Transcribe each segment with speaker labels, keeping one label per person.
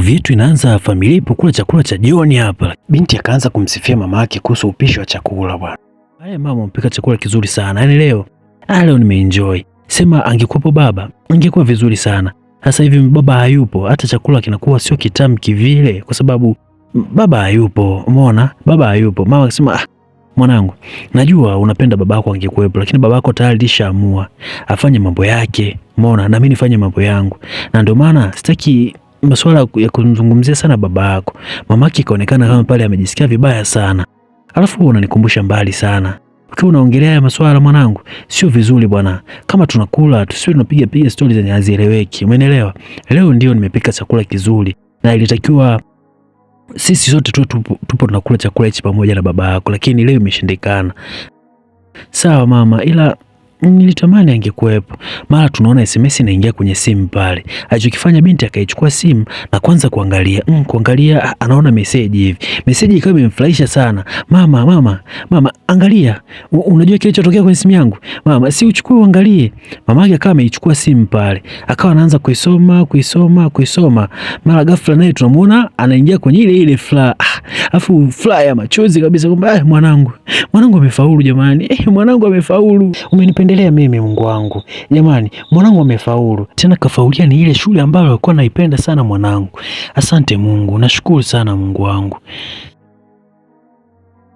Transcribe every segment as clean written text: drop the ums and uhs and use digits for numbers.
Speaker 1: Movie yetu inaanza, familia ipo kula chakula cha jioni hapa. Binti akaanza kumsifia mama yake kuhusu upishi wa chakula bwana. Mama mpika chakula kizuri sana. Yaani leo nimeenjoy. Sema angekuwepo baba, angekuwa vizuri sana. Sasa hivi baba hayupo, hata chakula kinakuwa sio kitamu kivile kwa sababu baba hayupo. Umeona? Baba hayupo. Mama akasema, mwanangu, najua unapenda babako angekuwepo, lakini babako tayari alishaamua afanye mambo yake. Umeona? Na mimi nifanye mambo yangu. Na ndio maana sitaki masuala ya kumzungumzia sana baba yako. Mamake kaonekana kama pale amejisikia vibaya sana. Alafu unanikumbusha mbali sana. Ukiwa unaongelea haya masuala mwanangu, sio vizuri bwana. Kama tunakula tusiwe tunapiga stories zenye hazieleweki. Umeelewa? Leo ndio nimepika chakula kizuri na ilitakiwa sisi sote tupo tunakula chakula hichi pamoja na baba yako, lakini leo imeshindikana. Sawa mama, ila nilitamani angekuwepo. Mara tunaona SMS inaingia kwenye simu pale. Alichokifanya binti akaichukua simu na kwanza kuangalia anaona message hivi. Message ikawa imemfurahisha sana. Mama, angalia. Unajua kilichotokea kwenye simu yangu? Mama, si uchukue uangalie. Mama yake akawa ameichukua simu pale. Akawa anaanza kuisoma. Mara ghafla naye tunamuona anaingia kwenye ile fla. Afu fla ya machozi kabisa kwamba mwanangu amefaulu jamani. Mwanangu amefaulu. Umenipendelea mimi Mungu wangu. Jamani, mwanangu amefaulu. Tena kafaulia ni ile shule ambayo alikuwa naipenda sana mwanangu. Asante Mungu, nashukuru sana Mungu wangu.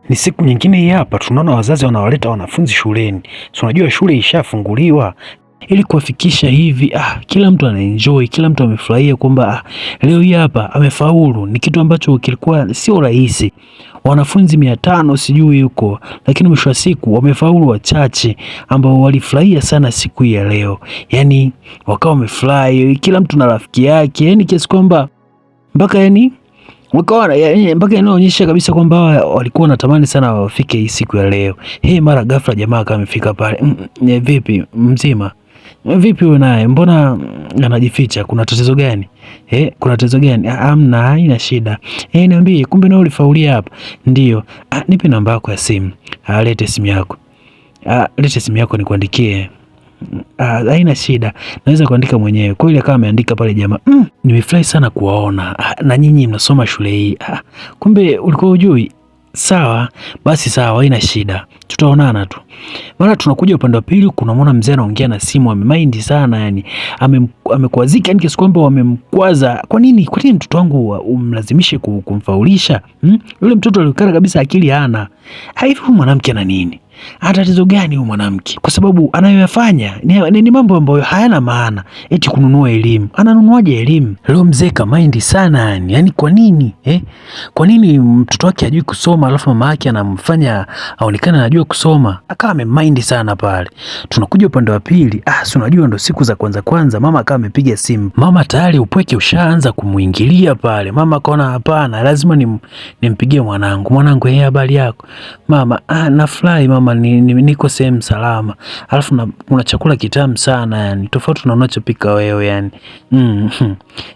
Speaker 1: Ni siku nyingine hii hapa tunaona wazazi wanawaleta wanafunzi shuleni. So unajua shule ishafunguliwa. Ili kuwafikisha hivi, kila mtu anaenjoy, kila mtu amefurahia kwamba leo hii hapa amefaulu. Ni kitu ambacho kilikuwa sio rahisi. Wanafunzi 500 sijui yuko, lakini mwisho wa siku wamefaulu wachache ambao walifurahia sana siku hii ya leo. Yaani wakawa wamefurahi, kila mtu na rafiki yake, yaani kiasi kwamba mpaka wakawa mpaka inaonyesha kabisa kwamba walikuwa wanatamani sana wafike hii siku ya leo. Mara ghafla jamaa kama amefika pale. Vipi mzima? Vipi wewe naye? Mbona anajificha? Kuna tatizo gani? Kuna tatizo gani? Hamna, haina shida. Niambie, kumbe nao ulifaulia hapa. Ndio. Nipe namba yako ya simu. Lete simu yako. Lete simu yako nikuandikie. Haina shida. Naweza kuandika mwenyewe. Kwa ile kama ameandika pale jamaa. Nimefurahi sana kuwaona. Na nyinyi mnasoma shule hii. Kumbe ulikuwa hujui? Sawa, basi sawa, haina shida. Tutaonana tu. Mara tunakuja upande wa pili kunamwona mzee anaongea na simu, amemind sana yani. Amekwazika yani kiasi kwamba wamemkwaza. Kwa nini mtoto wangu umlazimishe kumfaulisha? Yule mtoto alikana kabisa akili hana. Hivi huyu mwanamke ana nini? Ana tatizo gani huyu mwanamke? Kwa sababu anayoyafanya ni mambo ambayo hayana maana. Eti kununua elimu. Ananunuaje elimu? Leo mzee kamind sana yani. Yaani kwa nini? Kwa nini mtoto wake hajui kusoma alafu mama yake anamfanya aonekane anajua kusoma? Akawa amemind sana pale. Tunakuja upande wa pili. Si unajua ndo siku za kwanza mama akawa amepiga simu. Mama tayari upweke ushaanza kumuingilia pale. Mama akaona hapana, lazima nimpigie mwanangu. Mwanangu, habari yako? Mama, nafurahi mama, niko sehemu salama. Alafu kuna chakula kitamu sana yani. Tofauti na unachopika wewe yani.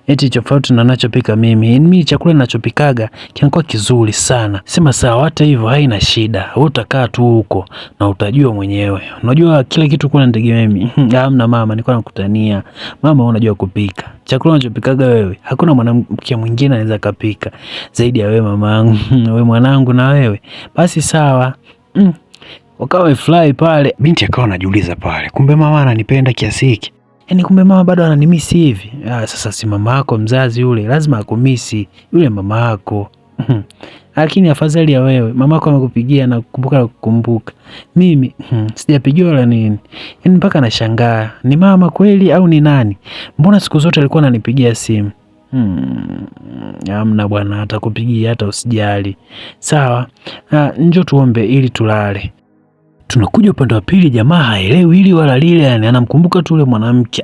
Speaker 1: Eti tofauti na unachopika mimi. Mimi chakula ninachopikaga kinakuwa kizuri sana. Sema sawa, hata hivyo haina shida. Wewe utakaa tu huko na utajua mwenyewe. Unajua kila kitu kuna nitegemea mimi. Hamna mama, nilikuwa nakutania. Mama unajua kupika. Chakula unachopikaga wewe, hakuna mwanamke mwingine anaweza kupika zaidi ya wewe mamangu. Wewe mwanangu na wewe. Basi sawa. Wakawa fly pale. Binti akawa anajiuliza pale, kumbe mama ananipenda kiasi hiki? Yaani kumbe mama bado ananimisi hivi? Sasa si mama yako mzazi yule, lazima akumisi yule mama yako. Lakini afadhali ya wewe, mama yako amekupigia na kukumbuka. Mimi sijapigiwa wala nini. Yaani mpaka nashangaa, ni mama kweli au ni nani? Mbona siku zote alikuwa ananipigia simu? Hamna bwana, atakupigia hata usijali. Sawa. Njoo tuombe ili tulale. Tunakuja upande wa pili, jamaa haelewi hili wala lile yani, anamkumbuka tu yule mwanamke.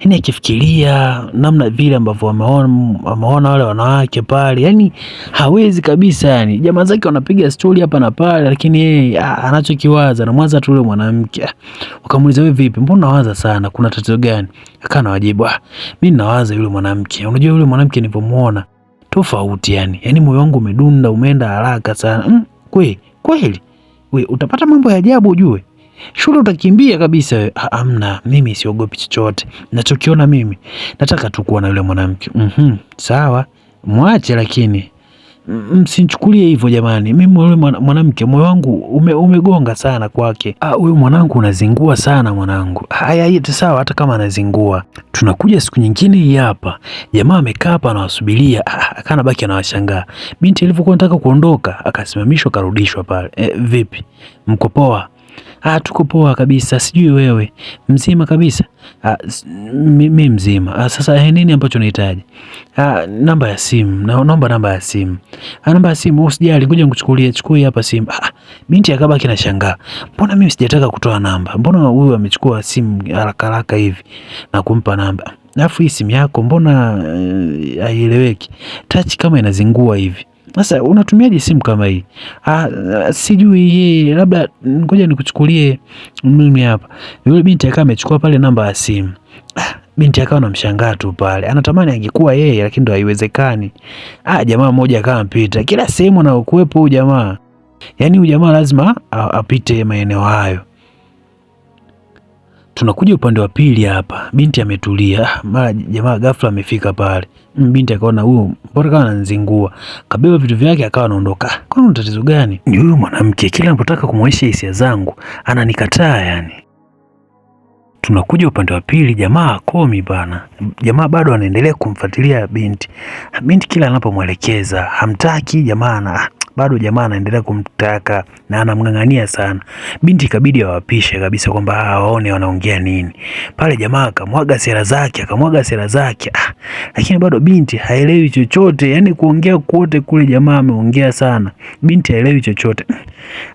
Speaker 1: Yaani akifikiria namna vile ambavyo ameona wale wanawake pale, yani hawezi kabisa yani. Jamaa zake wanapiga story hapa na pale, lakini yeye anachokiwaza anamwaza tu yule mwanamke. Wakamuuliza, wewe vipi? Mbona unawaza sana? Kuna tatizo gani? Akana wajibu, mimi nawaza yule mwanamke. Unajua yule mwanamke nilipomuona tofauti yani. Yaani moyo wangu umedunda, umeenda haraka sana. Kweli? Wewe utapata mambo ya ajabu ujue. shule utakimbia kabisa wewe. Hamna, mimi siogopi chochote. Nachokiona mimi, nataka tu kuwa na yule mwanamke. Sawa, mwache, lakini msinichukulie hivyo jamani. Mimi yule mwanamke, moyo wangu umegonga sana kwake. Huyu mwanangu unazingua sana mwanangu. Haya, sawa, hata kama anazingua. Tunakuja siku nyingine hii hapa. Jamaa amekaa hapa anawasubiria. Akana baki anawashangaa. Binti alivyokuwa anataka kuondoka, akasimamishwa, karudishwa pale. Vipi? Mko poa? Tuko poa kabisa. Sijui wewe mzima kabisa? Mimi mzima. Sasa nini ambacho unahitaji? Namba ya simu. Naomba namba ya simu. Namba ya simu, usijali, ngoja nikuchukulie. Chukua hapa simu. Binti akabaki na shangaa. Mbona mimi sijataka kutoa namba? Mbona huyu amechukua simu haraka haraka hivi na kumpa namba? Alafu hii simu yako mbona haieleweki? Touch kama inazingua hivi. Sasa unatumiaje simu kama hii? Sijui yeye, labda ngoja nikuchukulie mimi hapa. Yule binti akawa amechukua pale namba ya simu. Binti akawa anamshangaa tu pale. Anatamani angekuwa yeye, lakini ndo haiwezekani. Jamaa mmoja akawa mpita kila sehemu anaokuwepo huyu jamaa. Yaani huyu jamaa lazima apite maeneo hayo. Tunakuja upande wa pili hapa. Binti ametulia. Mara jamaa ghafla amefika pale. Binti akaona huyu mbona kama ananizingua. Kabeba vitu vyake akawa anaondoka. Kuna tatizo gani? Ni huyu mwanamke, kila ninapotaka kumwonyesha hisia zangu ananikataa yani. Tunakuja upande wa pili, jamaa akomi bana. Jamaa bado anaendelea kumfuatilia binti. Binti kila anapomwelekeza hamtaki, bado jamaa anaendelea kumtaka na anamng'ang'ania sana. Binti ikabidi awapishe kabisa kwamba waone wanaongea nini. Pale jamaa akamwaga sera zake. Lakini bado binti haelewi chochote. Yaani kuongea kote kule jamaa ameongea sana. Binti haelewi chochote.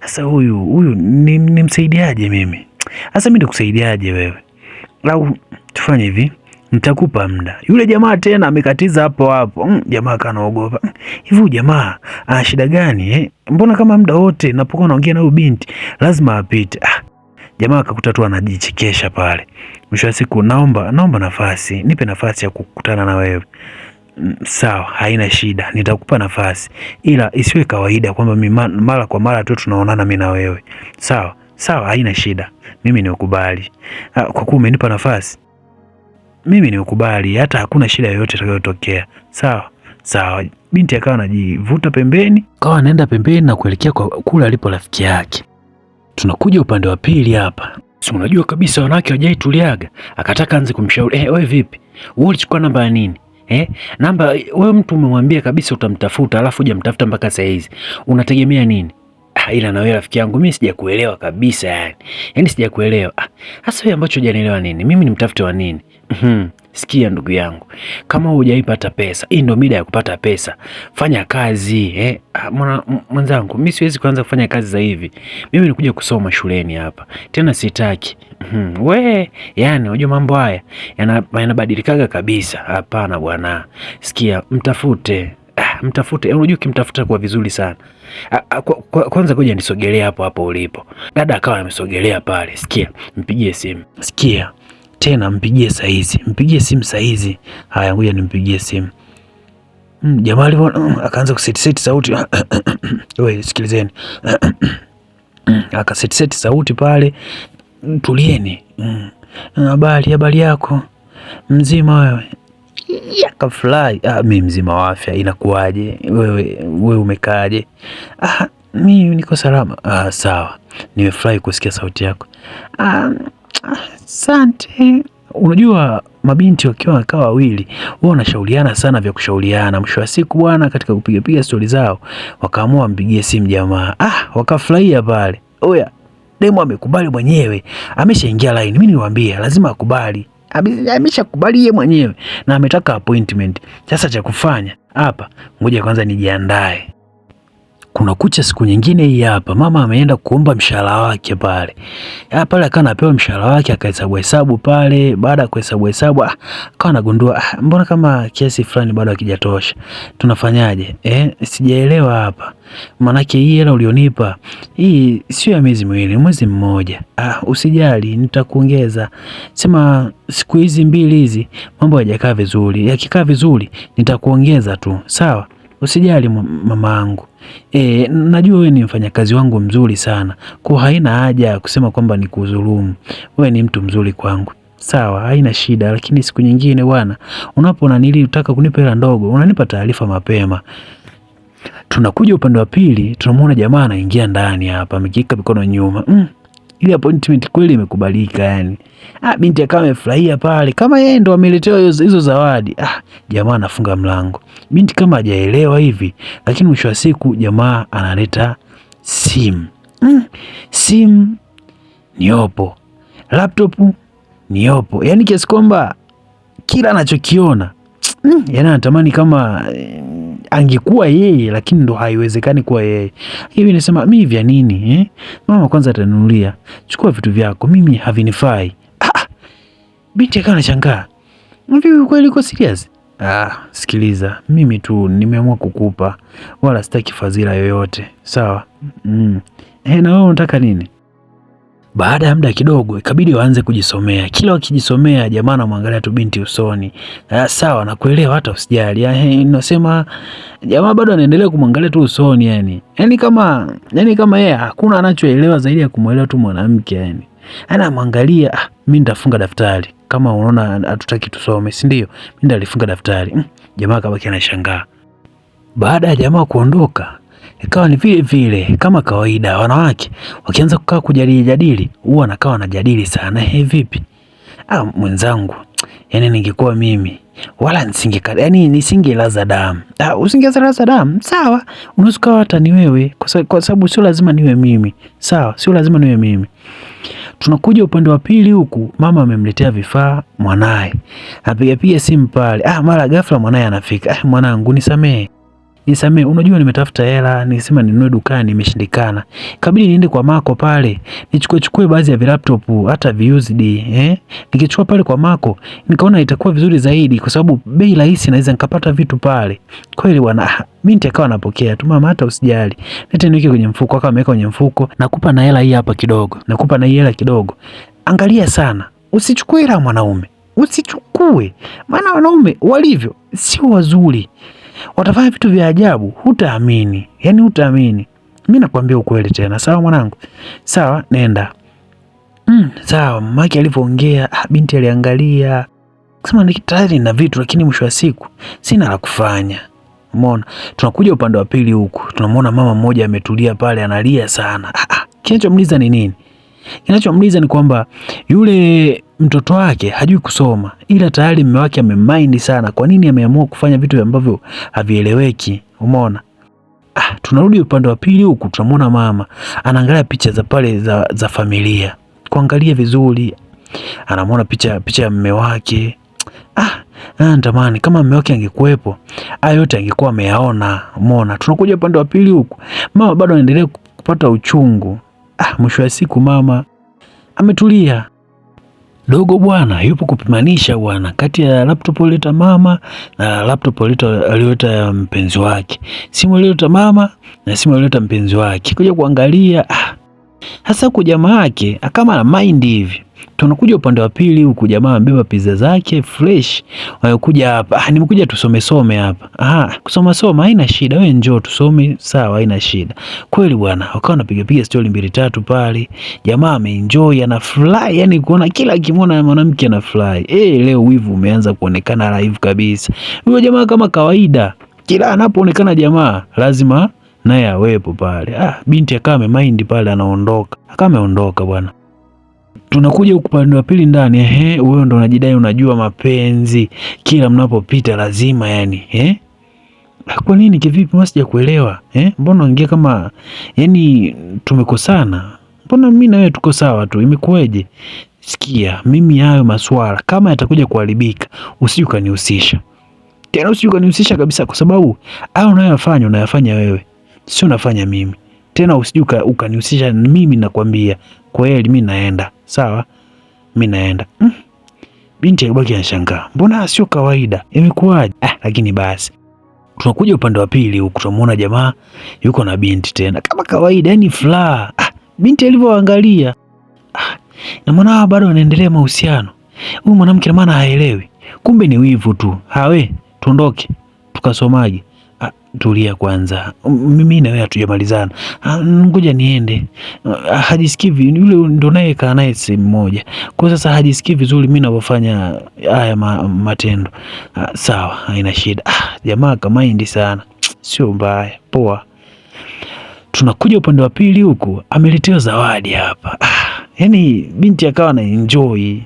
Speaker 1: Sasa huyu nimsaidiaje mimi? Sasa mimi nitakusaidiaje wewe? Au tufanye hivi, nitakupa muda. Yule jamaa tena amekatiza hapo. Jamaa kanaogopa. Hivi jamaa ana shida gani Mbona kama muda wote napokuwa naongea na huyu binti lazima apite? Jamaa akakuta tu anajichekesha pale. Mwisho wa siku, naomba nafasi. Nipe nafasi ya kukutana na wewe. Sawa, haina shida. Nitakupa nafasi. Ila isiwe kawaida kwamba mara kwa mara tu tunaonana mimi na wewe. Sawa, haina shida. Mimi nikubali. Kwa kuwa umenipa nafasi, mimi nikubali, hata hakuna shida yoyote itakayotokea. Sawa. Binti akawa anajivuta pembeni, akawa anaenda pembeni na kuelekea kwa kule alipo rafiki yake. Tunakuja upande wa pili hapa. Si unajua kabisa wanawake hawajaituliaga. Akataka anze kumshauri, wewe vipi? Wewe ulichukua namba ya nini? Namba wewe mtu umemwambia kabisa utamtafuta, alafu hujamtafuta mpaka saa hizi. Unategemea nini? Ila na wewe rafiki yangu, mimi sijakuelewa kabisa yani. Yaani sijakuelewa. Sasa wewe ambacho hujanielewa nini? Mimi nimtafute wa nini? Sikia ndugu yangu. Kama hujaipata pesa, hii ndio mida ya kupata pesa. Fanya kazi, Mwanangu, mimi siwezi kuanza kufanya kazi za hivi. Mimi nilikuja kusoma shuleni hapa. Tena sitaki. Yani unajua mambo haya yanabadilikaga kabisa. Hapana bwana. Sikia, mtafute. Unajua kimtafuta kwa vizuri sana. Kwanza ngoja nisogelee hapo ulipo. Dada akawa amesogelea pale. Sikia, mpigie simu. Sikia, tena mpigie simu saizi. Haya, ngoja nimpigie simu. Jamaa akaanza kuseti sauti. Wewe sikilizeni. Akaseti sauti pale. Tulieni. Habari yako? Mzima wewe? Yakafly. Mimi mzima wa afya. Inakuaje? Wewe umekaaje? Mimi niko salama. Sawa. Nimefurahi kusikia sauti yako. Asante. Unajua mabinti wakiwa wawili wao wanashauriana sana vya kushauriana. Mwisho wa siku bwana, katika kupiga stori zao wakaamua mpigie simu jamaa. Wakafurahia pale. Oya, demo amekubali mwenyewe. Ameshaingia line. Mimi niwaambia lazima akubali. Ameshakubali yeye mwenyewe na ametaka appointment. Sasa cha kufanya hapa, ngoja kwanza nijiandae. Kuna kucha siku nyingine hii hapa. Mama ameenda kuomba mshahara wake pale. Pale akawa anapewa mshahara wake, akahesabu pale. Baada ya kuhesabu akawa anagundua mbona kama kiasi fulani bado hakijatosha. Tunafanyaje? Sijaelewa hapa. Manake hii hela ulionipa hii sio ya miezi miwili, mwezi mmoja. Usijali, nitakuongeza. Sema siku hizi 2 hizi mambo hayajakaa vizuri. Yakikaa vizuri nitakuongeza tu. Sawa? usijali mama yangu. Najua wewe ni mfanyakazi wangu mzuri sana. Kwa haina haja ya kusema kwamba ni kudhulumu. Wewe ni mtu mzuri kwangu. Sawa, haina shida, lakini siku nyingine bwana, unataka kunipa hela ndogo, unanipa taarifa mapema. Tunakuja upande wa pili, tunamuona jamaa anaingia ndani hapa, amekika mikono nyuma. Ile appointment kweli imekubalika yani. Binti akawa amefurahia pale, kama yeye ndo ameletewa hizo zawadi. Jamaa anafunga mlango. Binti kama hajaelewa hivi, lakini mwisho wa siku jamaa analeta simu. Simu ni Oppo. Laptop ni Oppo. Yani kiasi kwamba kila anachokiona yani anatamani kama angekuwa yeye, lakini ndo haiwezekani kuwa yeye. Hivi nasema mimi vya nini Mama kwanza atanunulia. Chukua vitu vyako, mimi havinifai. Binti akawa anashangaa. Mimi kweli uko serious? Sikiliza, mimi tu nimeamua kukupa, wala sitaki fadhila yoyote. Sawa? Na wewe unataka nini? Baada ya muda kidogo ikabidi waanze kujisomea. Kila wakijisomea jamaa anamwangalia tu binti usoni. Sawa, nakuelewa, hata usijali. Nasema jamaa bado anaendelea kumwangalia tu usoni yani. Yaani kama yeye hakuna anachoelewa zaidi ya kumuelewa tu mwanamke yani. Anamwangalia, mimi nitafunga daftari. Kama unaona hatutaki tusome, si ndio? Mimi nitalifunga daftari. Jamaa kabaki anashangaa. Baada ya jamaa kuondoka, ikawa ni vile vile kama kawaida, wanawake wakianza kukaa kujadili, huwa anakaa wanajadili sana. Vipi? Mwenzangu, yani ningekuwa mimi wala nisingelaza damu. Usingelaza damu? Sawa, unaweza kuwa hata ni wewe, kwa sababu sio lazima niwe mimi. Sawa, sio lazima niwe mimi. Tunakuja upande wa pili huku, mama amemletea vifaa mwanae. Apiga simu pale. Mara ghafla mwanae anafika. Mwanangu, nisamee, unajua nimetafuta hela, nilisema ninunue dukani, imeshindikana. Kabidi niende kwa Mako pale, nichukue baadhi ya laptop hata viused. Nikichukua pale kwa Mako, nikaona itakuwa vizuri zaidi kwa sababu bei rahisi, naweza nikapata vitu pale. Kweli bwana, binti akawa anapokea tu. Mama, hata usijali, leta niweke kwenye mfuko. Akaweka kwenye mfuko. Nakupa na hela hii hapa kidogo. Nakupa na hii hela kidogo. Angalia sana, usichukue hela mwanaume. Usichukue. Maana wanaume walivyo sio wazuri. Watafanya vitu vya ajabu, hutaamini. Yani hutaamini. Mimi nakwambia ukweli tena. Sawa mwanangu? Sawa, nenda. Sawa, mamake alivyoongea, binti aliangalia. Kusema ni tayari na vitu, lakini mwisho wa siku sina la kufanya. Umeona? Tunakuja upande wa pili huku. Tunamwona mama mmoja ametulia pale analia sana. Kinachomliza ni nini? Kinachomliza ni kwamba yule mtoto wake hajui kusoma, ila tayari mume wake amemind sana. Kwa nini ameamua kufanya vitu ambavyo havieleweki? Umeona? Tunarudi upande wa pili huku. Tunamwona mama anaangalia picha za pale za familia. Kuangalia vizuri, anamwona picha ya mume wake. Natamani kama mume wake angekuepo, haya yote angekuwa ameyaona. Umeona? Tunakuja upande wa pili huku. Mama bado anaendelea kupata uchungu. Mwisho wa siku mama ametulia. Dogo bwana yupo kupimanisha bwana kati ya laptop aliyoleta mama na laptop aliyoleta mpenzi wake. Simu aliyoleta mama na simu aliyoleta mpenzi wake. Kuja kuangalia hasa kwa jamaa yake kama na mind hivi. Tunakuja upande wa pili huku, jamaa amebeba pizza zake fresh. Wanakuja hapa. Nimekuja tusome hapa. Kusoma haina shida. Wewe njoo tusome, sawa, haina shida. Kweli bwana, wakawa wanapiga story 2-3 pale. Jamaa ameenjoy, anafurahi, yani kuona kila akimwona mwanamke anafurahi. Leo wivu umeanza kuonekana live kabisa. Huyo jamaa kama kawaida, kila anapoonekana jamaa lazima naye awepo pale. Binti akawa amemind pale, ameondoka bwana. Tunakuja upande wa pili ndani. Wewe ndo unajidai unajua mapenzi, kila mnapopita lazima yani. Kwa nini kivipi? Mimi sijakuelewa. Mbona unaongea kama yani tumekosana? Mbona mimi na wewe tuko sawa tu, imekuwaje? Sikia, mimi hayo maswala kama yatakuja kuharibika, usijukanihusisha tena, usijukanihusisha kabisa, kwa sababu hao unayofanya wewe, sio unafanya mimi tena. Ukanihusisha mimi, nakwambia kweli. Mimi naenda. Sawa, mimi naenda. Binti alibaki anashangaa, mbona sio kawaida, imekuwaje? Lakini basi tunakuja upande wa pili huku. Tunamuona jamaa yuko na binti tena kama kawaida, yani furaha. Binti alivyoangalia, na mwanao bado anaendelea mahusiano. Huyu mwanamke maana haelewi, kumbe ni wivu tu. Tuondoke tukasomaje? tulia kwanza, mimi na wewe hatujamalizana, ngoja niende. Hajisikii yule ndo naye kaa naye sehemu moja, kwa sasa hajisikii vizuri mimi ninavyofanya haya matendo. Sawa, haina shida. Jamaa kamaindi sana, sio mbaya, poa. Tunakuja upande wa pili huku, ameletewa zawadi hapa. Yaani binti akawa na enjoy.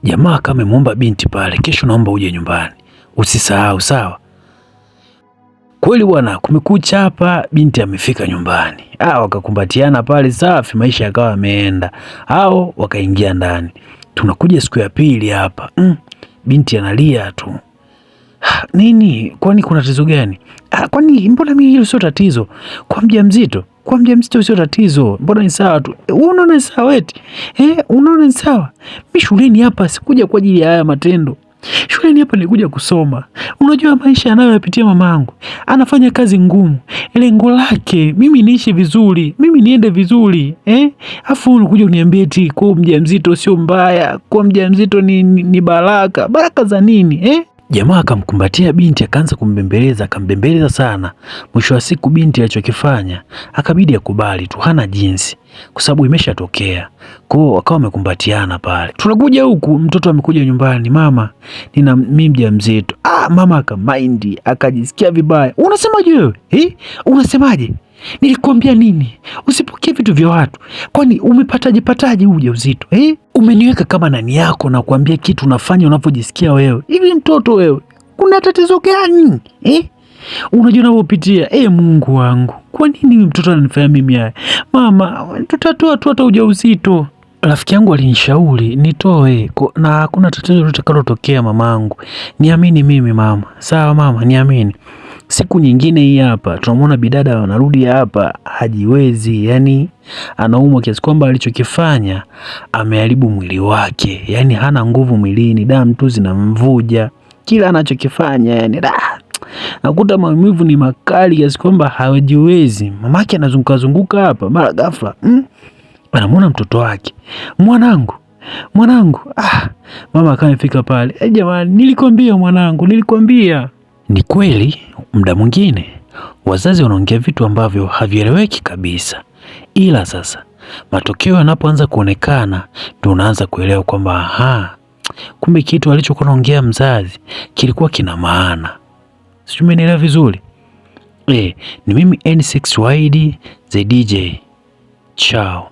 Speaker 1: Jamaa kama amemuomba binti pale, kesho naomba uje nyumbani, usisahau, sawa? Kweli bwana, kumekucha hapa, binti amefika nyumbani. Wakakumbatiana pale, safi, maisha yakawa yameenda. Hao wakaingia ndani. Tunakuja siku ya pili hapa. Binti analia tu. Nini? Kwani kuna tatizo gani? Kwani mbona mimi hilo sio tatizo? Kwa mjamzito sio tatizo. Mbona ni sawa tu. Unaona ni sawa eti? Unaona ni sawa? Mimi shuleni hapa sikuja kwa ajili ya haya matendo. Shuleni hapa nilikuja kusoma. Unajua maisha anayoyapitia mamangu. Anafanya kazi ngumu. Lengo lake mimi niishi vizuri, mimi niende vizuri. Afu unakuja uniambie eti kwa mjamzito sio mbaya, kwa mjamzito ni baraka. Baraka za nini? Jamaa akamkumbatia binti, akaanza kumbembeleza, akambembeleza sana. Mwisho wa siku binti alichokifanya akabidi akubali tu, hana jinsi kwa sababu imeshatokea. Kwa hiyo wakawa wamekumbatiana pale. Tunakuja huku, mtoto amekuja nyumbani, mama, mimi mjamzito. Mama akamaindi, akajisikia vibaya. Unasemaje wewe? Unasemaje? Nilikwambia nini? Usipokee vitu vya watu. Kwani umepataje ujauzito? Umeniweka kama nani yako na kuambia kitu unafanya unavyojisikia wewe. Hivi mtoto wewe, kuna tatizo gani? Unajua unapopitia. Mungu wangu, kwa nini mtoto ananifanya mimi haya? Mama, tutatoa tu hata ujauzito. Rafiki yangu alinishauri nitoe na hakuna tatizo litakalotokea mamangu. Niamini mimi mama. Sawa mama, niamini. Siku nyingine hii hapa tunamwona bidada anarudi hapa hajiwezi, yani anaumwa kiasi kwamba alichokifanya ameharibu mwili wake, yani hana nguvu mwilini, damu tu zinamvuja kila anachokifanya, yani nakuta maumivu ni makali kiasi kwamba hajiwezi. Mamake anazunguka hapa, mara ghafla anamwona mtoto wake, mwanangu. Mama akamfika pale, jamani, nilikwambia mwanangu, nilikwambia. Ni kweli muda mwingine wazazi wanaongea vitu ambavyo havieleweki kabisa, ila sasa matokeo yanapoanza kuonekana ndio unaanza kuelewa kwamba kumbe kitu alichokuwa anaongea mzazi kilikuwa kina maana. Sijui umenielewa vizuri? Ni mimi N6YD the DJ. Ciao.